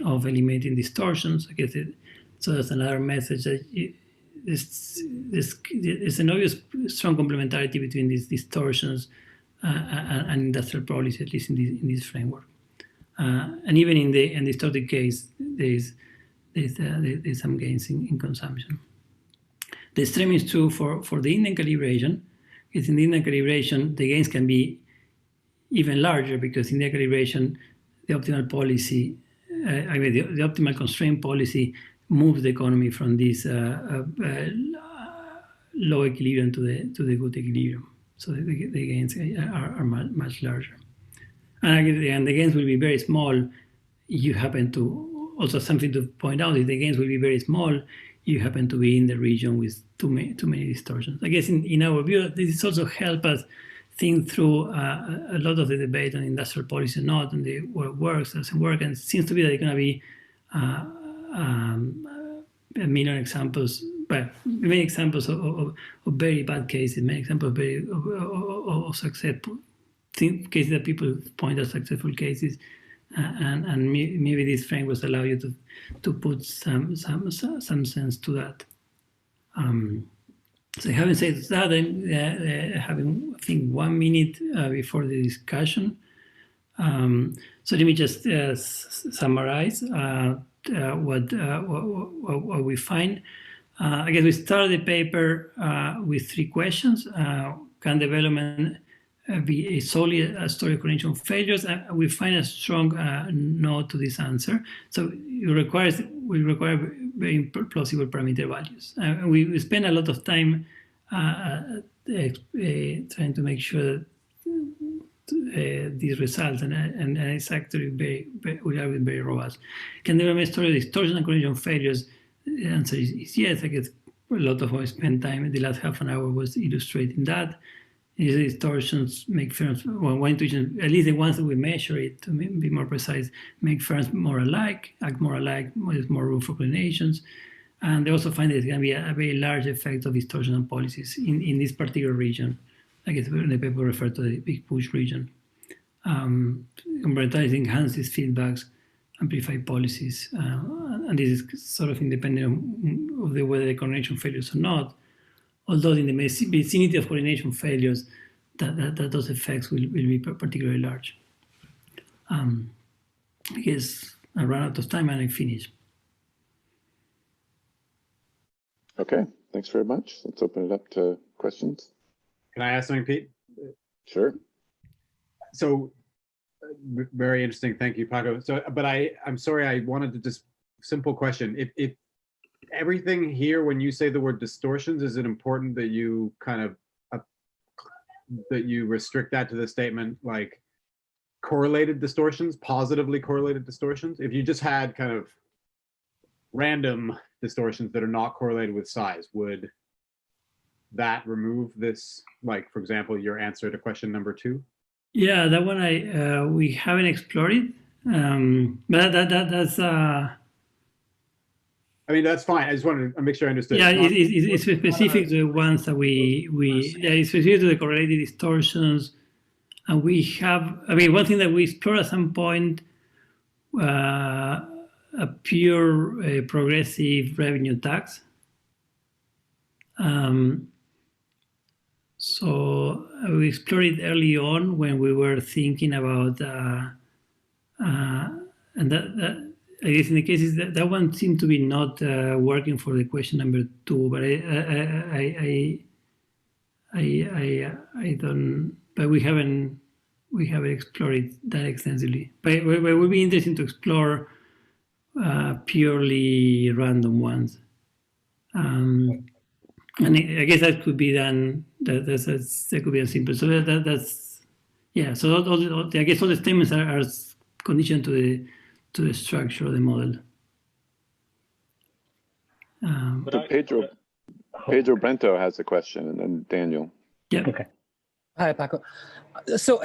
[SPEAKER 3] of eliminating distortions. I guess so that's another message that there's an obvious strong complementarity between these distortions and industrial policy, at least in this framework. And even in the distorted case, there's some gains in consumption. The extreme is true for the Indian calibration. Because in the Indian calibration, the gains can be even larger because in the calibration, the optimal policy, the optimal constraint policy moves the economy from this low equilibrium to the good equilibrium. So the gains are much larger. And the gains will be very small. You happen to, also something to point out, is the gains will be very small. You happen to be in the region with too many distortions. I guess in our view, this also helps us think through a lot of the debate on industrial policy and not, and what works, doesn't work, and it seems to be that it's going to be a million examples, but many examples of very bad cases, many examples of successful cases that people point as successful cases, and maybe these frameworks allow you to put some sense to that. So having said that, I'm having, I think, 1 minute before the discussion. So let me just summarize what we find. I guess we started the paper with 3 questions. Can development be solely a story of coordination of failures? We find a strong no to this answer. So we require very plausible parameter values. We spend a lot of time trying to make sure that these results, and it's actually very robust. Can development story of distortion and coordination of failures? The answer is yes. I guess a lot of what I spent time in the last half an hour was illustrating that. These distortions make firms, well, one intuition, at least the ones that we measure it, to be more precise, make firms more alike, act more alike, there's more room for coordinations. And they also find there's going to be a very large effect of distortion on policies in this particular region. I guess the paper referred to the big push region. Complementaries enhances feedbacks, amplify policies, and this is sort of independent of the whether the coordination failures or not. Although in the vicinity of coordination failures, that those effects will be particularly large. I guess I ran out of time and I finished.
[SPEAKER 2] Okay, thanks very much. Let's open it up to questions.
[SPEAKER 4] Can I ask something, Pete?
[SPEAKER 2] Sure.
[SPEAKER 4] So very interesting. Thank you, Paco. So, but I'm sorry, I wanted to just simple question. If everything here, when you say the word distortions, is it important that you kind of that you restrict that to the statement like correlated distortions, positively correlated distortions? If you just had kind of random distortions that are not correlated with size, would that remove this, like, for example, your answer to question number 2?
[SPEAKER 3] Yeah, that one we haven't explored it, but that's.
[SPEAKER 4] I mean, that's fine. I just wanted to make sure I understood.
[SPEAKER 3] Yeah, it's specific to the ones that it's specific to the correlated distortions, and we have. I mean, one thing that we explored at some point, a pure progressive revenue tax. So we explored it early on when we were thinking about, and that I guess in the cases that one seemed to be not working for the question number 2, but I don't. But we haven't explored it that extensively. But it would be interesting to explore purely random ones. And I guess that could be done. That could be as simple. So that's yeah. So I guess all the statements are conditioned to the structure of the model.
[SPEAKER 2] So Pedro Brento has a question, and then Daniel.
[SPEAKER 3] Yeah.
[SPEAKER 7] Okay. Hi, Paco. So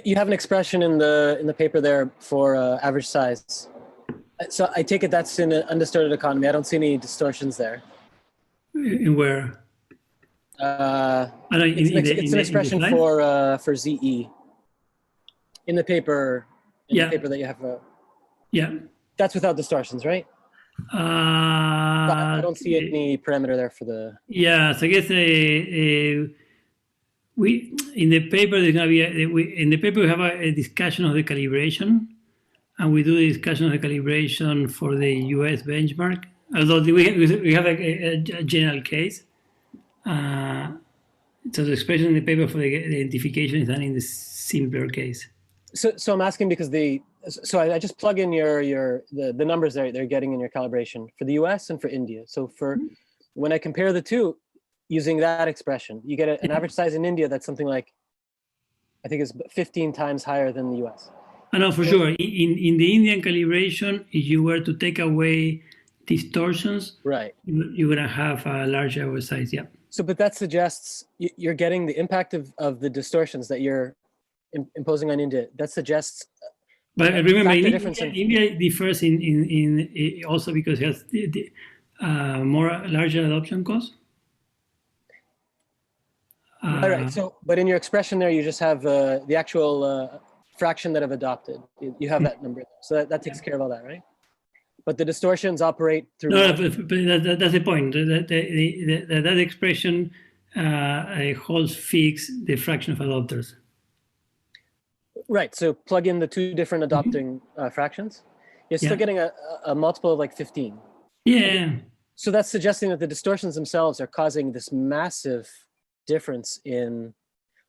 [SPEAKER 7] you have an expression in the paper there for average size. So I take it that's in an undistorted economy. I don't see any distortions there.
[SPEAKER 3] In where?
[SPEAKER 7] It's an expression for ZE in the paper. The paper that you have.
[SPEAKER 3] Yeah.
[SPEAKER 7] That's without distortions, right? I don't see any parameter there for the.
[SPEAKER 3] Yeah, so I guess we in the paper there's gonna be in the paper we have a discussion of the calibration, and we do the discussion of the calibration for the US benchmark. Although we have a general case, so the expression in the paper for the identification is done in the simpler case.
[SPEAKER 7] So I'm asking because I just plug in the numbers they're getting in your calibration for the US and for India. So when I compare the two using that expression, you get an average size in India that's something like, I think it's 15 times higher than the US.
[SPEAKER 3] I know for sure. In the Indian calibration, if you were to take away distortions,
[SPEAKER 7] right,
[SPEAKER 3] you're gonna have a larger average size. Yeah.
[SPEAKER 7] So, but that suggests you're getting the impact of the distortions that you're imposing on India. That suggests.
[SPEAKER 3] But remember, India differs in also because it has the larger adoption costs.
[SPEAKER 7] All right. So, but in your expression there, you just have the actual fraction that have adopted. You have that number, so that takes care of all that, right? But the distortions operate through.
[SPEAKER 3] No, but that's the point. That expression holds fixed the fraction of adopters.
[SPEAKER 7] Right. So plug in the two different adopting fractions. You're still getting a multiple of like 15.
[SPEAKER 3] Yeah.
[SPEAKER 7] So that's suggesting that the distortions themselves are causing this massive difference in.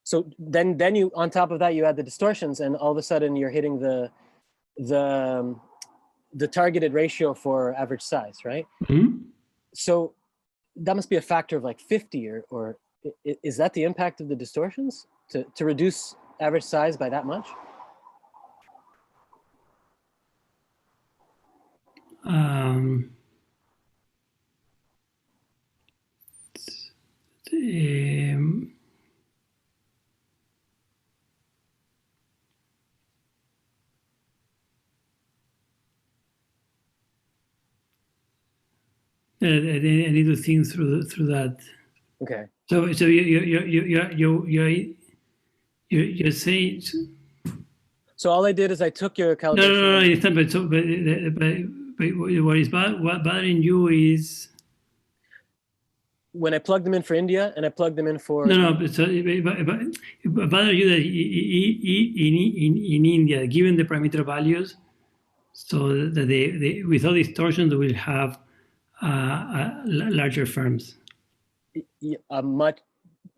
[SPEAKER 7] So then you, on top of that, you add the distortions, and all of a sudden you're hitting the targeted ratio for average size, right?
[SPEAKER 3] Mm-hmm.
[SPEAKER 7] So that must be a factor of like 50, or is that the impact of the distortions to reduce average size by that much?
[SPEAKER 3] I need to think through that.
[SPEAKER 7] Okay.
[SPEAKER 3] So you're You're saying.
[SPEAKER 7] So all I did is I took your calibration.
[SPEAKER 3] No, it's not, but what is bothering you is
[SPEAKER 7] when I plugged them in for India and I plugged them in for
[SPEAKER 3] but bother you that in India, given the parameter values, so that they without distortion they will have larger firms.
[SPEAKER 7] Much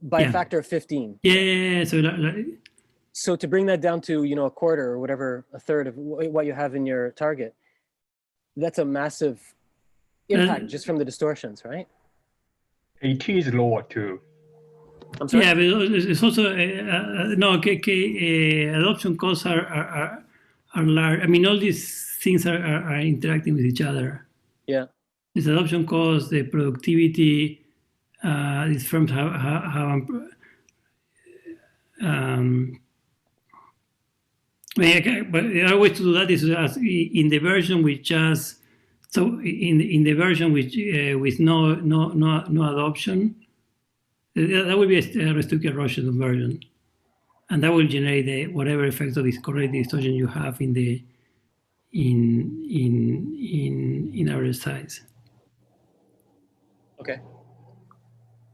[SPEAKER 7] by a factor of 15.
[SPEAKER 3] Yeah.
[SPEAKER 7] So to bring that down to a quarter or whatever, a third of what you have in your target, that's a massive impact just from the distortions, right?
[SPEAKER 8] AT is lower too.
[SPEAKER 7] I'm sorry?
[SPEAKER 3] Yeah, but it's also adoption costs are large. I mean, all these things are interacting with each other.
[SPEAKER 7] Yeah.
[SPEAKER 3] This adoption cost, the productivity, these firms have but the other way to do that is in the version with just in the version with no adoption. That will be a restricted Russian version, and that will generate whatever effect of this correct distortion you have in the in our size.
[SPEAKER 7] Okay.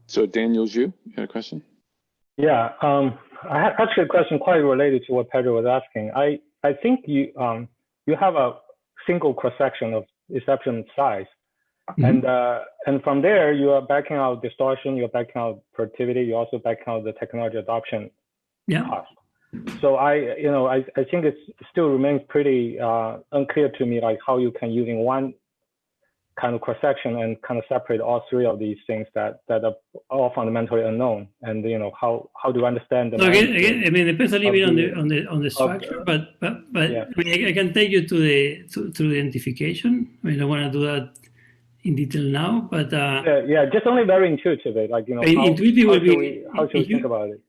[SPEAKER 2] So Daniel Zhu, you had a question?
[SPEAKER 6] Yeah, I had actually a question quite related to what Pedro was asking. I think you have a single cross section of exception size, and from there you are backing out distortion, you're backing out productivity, you also backing out the technology adoption cost. So I think it still remains pretty unclear to me, like how you can using one kind of cross section and kind of separate all three of these things that are all fundamentally unknown, and how do you understand them?
[SPEAKER 3] So again, I mean, it depends a little bit on the structure, but yeah. I mean, I can take you to the identification. I mean, I don't want to do that in detail now, but
[SPEAKER 6] just only very intuitively, like
[SPEAKER 3] intuitive will be
[SPEAKER 6] how should we think about it?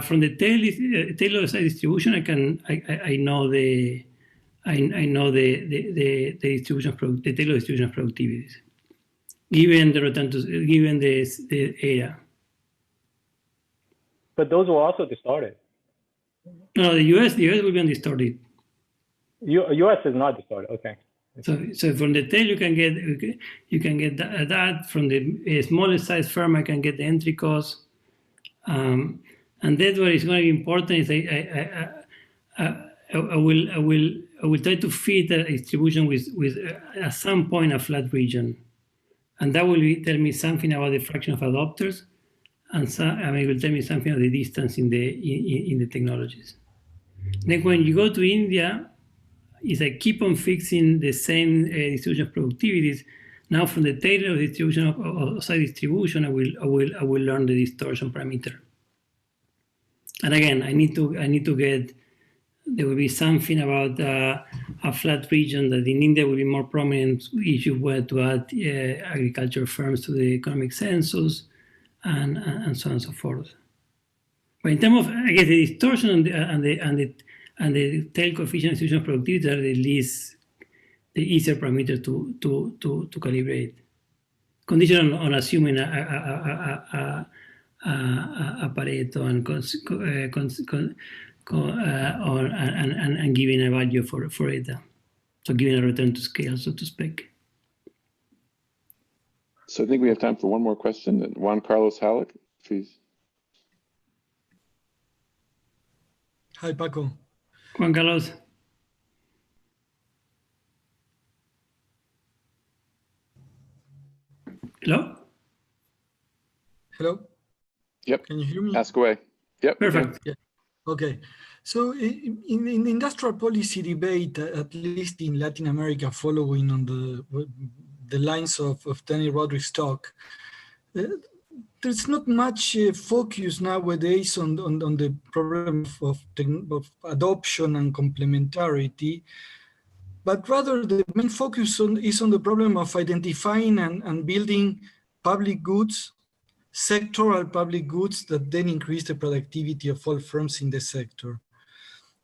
[SPEAKER 3] From the Taylor size distribution, I know the distribution the Taylor distribution of productivities, given the return to given the area.
[SPEAKER 6] But those were also distorted.
[SPEAKER 3] No, the US will be undistorted.
[SPEAKER 6] US is not distorted. Okay.
[SPEAKER 3] So from the tail you can get that from the smallest size firm. I can get the entry cost, and that's what is going to be important. Is I will try to fit a distribution with at some point a flat region, and that will tell me something about the fraction of adopters, and it will tell me something of the distance in the technologies. Then when you go to India, is I keep on fixing the same distribution of productivities. Now from the Taylor distribution of size distribution, I will learn the distortion parameter. And again, I need to get. There will be something about a flat region that in India will be more prominent if you were to add agriculture firms to the economic census, and so on and so forth. But in terms of, I guess, the distortion and the tail coefficient distribution of productivity are the easier parameter to calibrate. Conditional on assuming a Pareto and giving a value for it, so giving a return to scale, so to speak.
[SPEAKER 2] So I think we have time for one more question. Juan Carlos Halleck, please.
[SPEAKER 9] Hi, Paco.
[SPEAKER 3] Juan Carlos. Hello?
[SPEAKER 9] Hello?
[SPEAKER 2] Yep.
[SPEAKER 9] Can you hear me?
[SPEAKER 2] Ask away. Yep.
[SPEAKER 3] Perfect.
[SPEAKER 9] Yeah. Okay. So in the industrial policy debate, at least in Latin America, following on the lines of Danny Roderick's talk, there's not much focus nowadays on the problem of adoption and complementarity, but rather the main focus is on the problem of identifying and building public goods, sectoral public goods that then increase the productivity of all firms in the sector.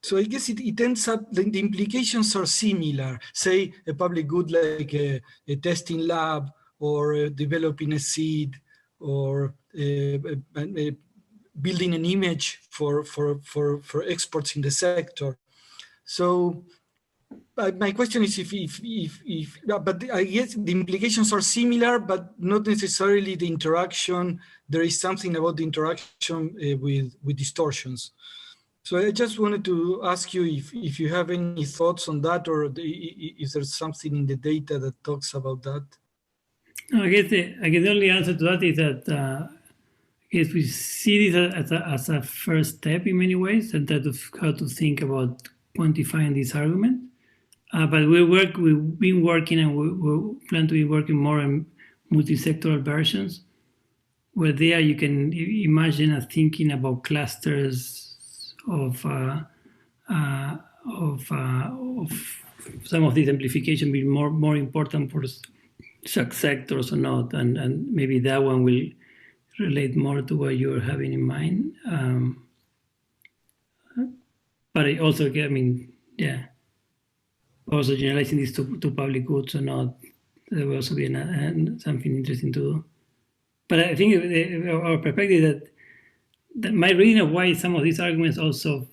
[SPEAKER 9] So I guess it ends up, the implications are similar. Say a public good like a testing lab, or developing a seed, or building an image for experts in the sector. So my question is but I guess the implications are similar, but not necessarily the interaction. There is something about the interaction with distortions. So I just wanted to ask you if you have any thoughts on that, or is there something in the data that talks about that?
[SPEAKER 3] I guess the only answer to that is that I guess we see this as a first step in many ways, and that of how to think about quantifying this argument. But we've been working, and we plan to be working more on multi-sectoral versions, where there you can imagine thinking about clusters of some of this amplification being more important for sectors or not, and maybe that one will relate more to what you're having in mind. But I also, I mean, yeah, also generalizing this to public goods or not, there will also be something interesting to do. But I think our perspective that my reading of why some of these arguments also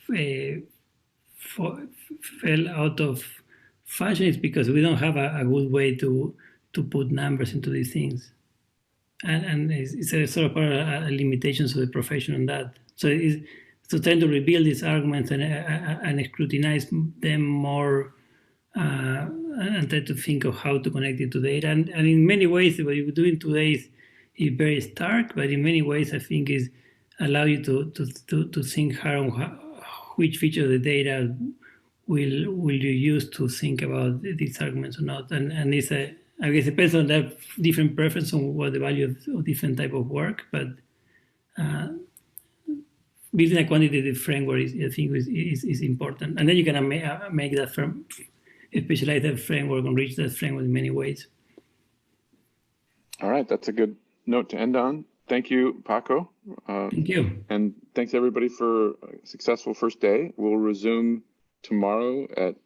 [SPEAKER 3] fell out of fashion is because we don't have a good way to put numbers into these things. And it's a sort of a limitations of the profession on that. So trying to rebuild these arguments and scrutinize them more and try to think of how to connect it to data. And in many ways, what you're doing today is very stark, but in many ways, I think is allow you to think hard on which feature of the data will you use to think about these arguments or not. And it's I guess it depends on that different preference on what the value of different type of work, but building a quantitative framework I think is important. And then you can make that specialize that framework and reach that framework in many ways.
[SPEAKER 2] All right, that's a good note to end on. Thank you, Paco.
[SPEAKER 3] Thank you.
[SPEAKER 2] And thanks everybody for a successful first day. We'll resume tomorrow at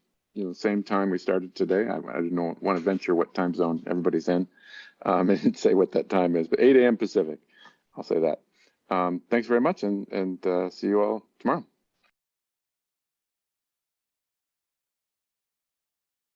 [SPEAKER 2] same time we started today. I don't want to venture what time zone everybody's in. I didn't say what that time is, but 8 a.m. Pacific. I'll say that. Thanks very much, and see you all tomorrow.